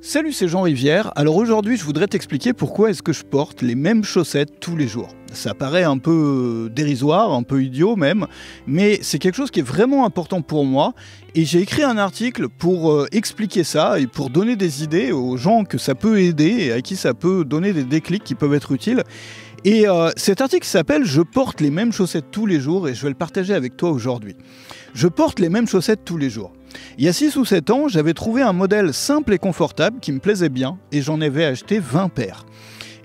Salut, c'est Jean Rivière. Alors aujourd'hui, je voudrais t'expliquer pourquoi est-ce que je porte les mêmes chaussettes tous les jours. Ça paraît un peu dérisoire, un peu idiot même, mais c'est quelque chose qui est vraiment important pour moi. Et j'ai écrit un article pour expliquer ça et pour donner des idées aux gens que ça peut aider et à qui ça peut donner des déclics qui peuvent être utiles. Et cet article s'appelle « Je porte les mêmes chaussettes tous les jours » et je vais le partager avec toi aujourd'hui. Je porte les mêmes chaussettes tous les jours. Il y a 6 ou 7 ans, j'avais trouvé un modèle simple et confortable qui me plaisait bien et j'en avais acheté 20 paires.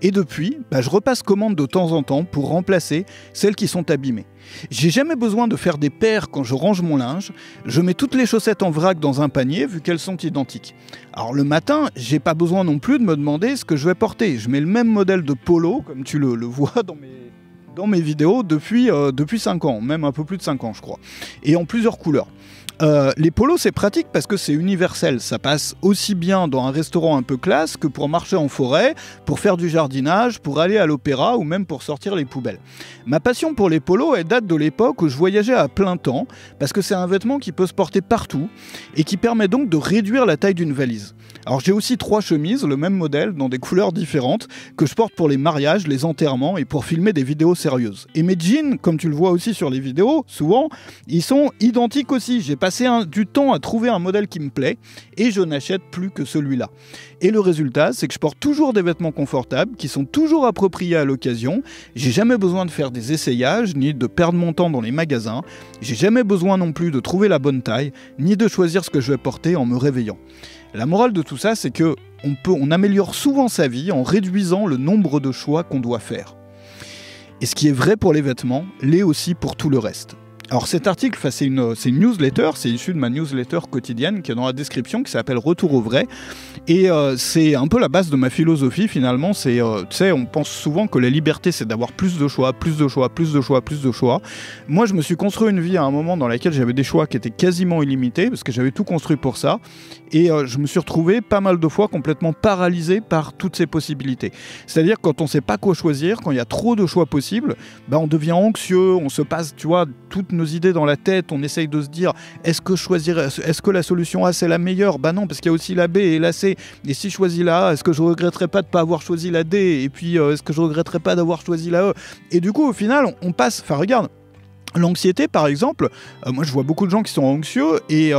Et depuis, je repasse commande de temps en temps pour remplacer celles qui sont abîmées. J'ai jamais besoin de faire des paires quand je range mon linge. Je mets toutes les chaussettes en vrac dans un panier vu qu'elles sont identiques. Alors le matin, j'ai pas besoin non plus de me demander ce que je vais porter. Je mets le même modèle de polo, comme tu le vois dans mes vidéos depuis 5 ans, même un peu plus de 5 ans je crois, et en plusieurs couleurs. Les polos c'est pratique parce que c'est universel, ça passe aussi bien dans un restaurant un peu classe que pour marcher en forêt, pour faire du jardinage, pour aller à l'opéra ou même pour sortir les poubelles. Ma passion pour les polos elle date de l'époque où je voyageais à plein temps parce que c'est un vêtement qui peut se porter partout et qui permet donc de réduire la taille d'une valise. Alors j'ai aussi 3 chemises, le même modèle, dans des couleurs différentes, que je porte pour les mariages, les enterrements et pour filmer des vidéos sérieuses. Et mes jeans, comme tu le vois aussi sur les vidéos, souvent, ils sont identiques aussi. J'ai passé du temps à trouver un modèle qui me plaît et je n'achète plus que celui-là. Et le résultat, c'est que je porte toujours des vêtements confortables, qui sont toujours appropriés à l'occasion. J'ai jamais besoin de faire des essayages, ni de perdre mon temps dans les magasins. J'ai jamais besoin non plus de trouver la bonne taille, ni de choisir ce que je vais porter en me réveillant. La morale de tout ça, c'est que on améliore souvent sa vie en réduisant le nombre de choix qu'on doit faire. Et ce qui est vrai pour les vêtements, l'est aussi pour tout le reste. Alors cet article, c'est une newsletter, c'est issu de ma newsletter quotidienne qui est dans la description, qui s'appelle Retour au vrai. Et c'est un peu la base de ma philosophie finalement. C'est, tu sais, on pense souvent que la liberté c'est d'avoir plus de choix, plus de choix, plus de choix, plus de choix. Moi je me suis construit une vie à un moment dans laquelle j'avais des choix qui étaient quasiment illimités, parce que j'avais tout construit pour ça. Et je me suis retrouvé pas mal de fois complètement paralysé par toutes ces possibilités. C'est-à-dire quand on ne sait pas quoi choisir, quand il y a trop de choix possibles, on devient anxieux, on se passe, tu vois, toutes nos idées dans la tête, on essaye de se dire est-ce que la solution A c'est la meilleure? Non, parce qu'il y a aussi la B et la C. Et si je choisis la A, est-ce que je regretterais pas de ne pas avoir choisi la D? Et puis est-ce que je regretterais pas d'avoir choisi la E? Et du coup au final on passe, regarde, l'anxiété par exemple, moi je vois beaucoup de gens qui sont anxieux et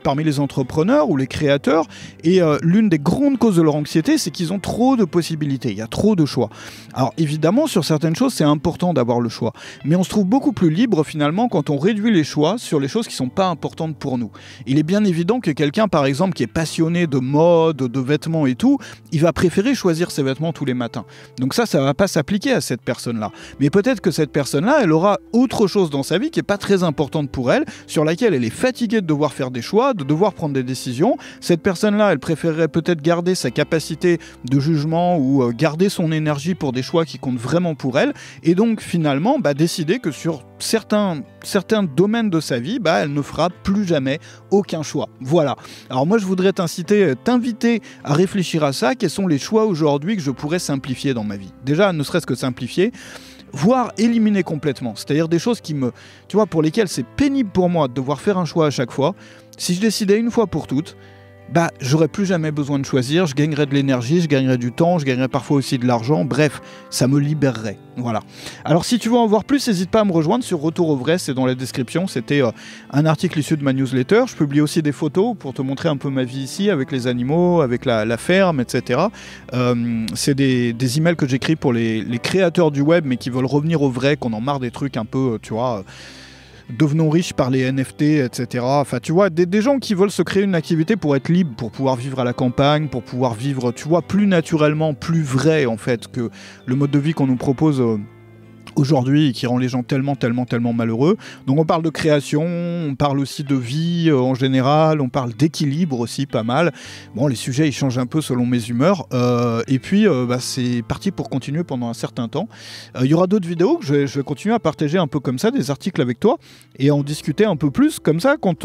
parmi les entrepreneurs ou les créateurs, et l'une des grandes causes de leur anxiété c'est qu'ils ont trop de possibilités, il y a trop de choix. Alors évidemment sur certaines choses c'est important d'avoir le choix, mais on se trouve beaucoup plus libre finalement quand on réduit les choix sur les choses qui ne sont pas importantes pour nous. Il est bien évident que quelqu'un par exemple qui est passionné de mode, de vêtements et tout, il va préférer choisir ses vêtements tous les matins. Donc ça va pas s'appliquer à cette personne-là. Mais peut-être que cette personne-là, elle aura autre chose dans sa vie qui n'est pas très importante pour elle, sur laquelle elle est fatiguée de devoir faire des choix, de devoir prendre des décisions. Cette personne-là, elle préférerait peut-être garder sa capacité de jugement ou garder son énergie pour des choix qui comptent vraiment pour elle, et donc finalement décider que sur certains domaines de sa vie, elle ne fera plus jamais aucun choix. Voilà. Alors moi je voudrais t'inviter à réfléchir à ça. Quels sont les choix aujourd'hui que je pourrais simplifier dans ma vie? Déjà, ne serait-ce que simplifier, voire éliminer complètement. C'est-à-dire des choses pour lesquelles c'est pénible pour moi de devoir faire un choix à chaque fois. Si je décidais une fois pour toutes, j'aurais plus jamais besoin de choisir, je gagnerais de l'énergie, je gagnerais du temps, je gagnerais parfois aussi de l'argent, bref, ça me libérerait. Voilà. Alors si tu veux en voir plus, n'hésite pas à me rejoindre sur Retour au vrai, c'est dans la description, c'était un article issu de ma newsletter. Je publie aussi des photos pour te montrer un peu ma vie ici, avec les animaux, avec la ferme, etc. C'est des emails que j'écris pour les créateurs du web, mais qui veulent revenir au vrai, qu'on en marre des trucs un peu, devenons riches par les NFT, etc. Enfin, tu vois, des gens qui veulent se créer une activité pour être libre, pour pouvoir vivre à la campagne, pour pouvoir vivre, plus naturellement, plus vrai, en fait, que le mode de vie qu'on nous propose aujourd'hui et qui rend les gens tellement malheureux. Donc on parle de création, on parle aussi de vie en général, on parle d'équilibre aussi pas mal. Bon, les sujets ils changent un peu selon mes humeurs et puis c'est parti pour continuer pendant un certain temps. Il y aura d'autres vidéos que je vais continuer à partager un peu comme ça, des articles avec toi et en discuter un peu plus comme ça quand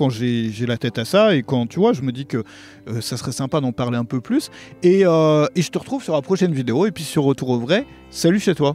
j'ai la tête à ça et quand tu vois je me dis que ça serait sympa d'en parler un peu plus et je te retrouve sur la prochaine vidéo et puis sur Retour au vrai. Salut chez toi.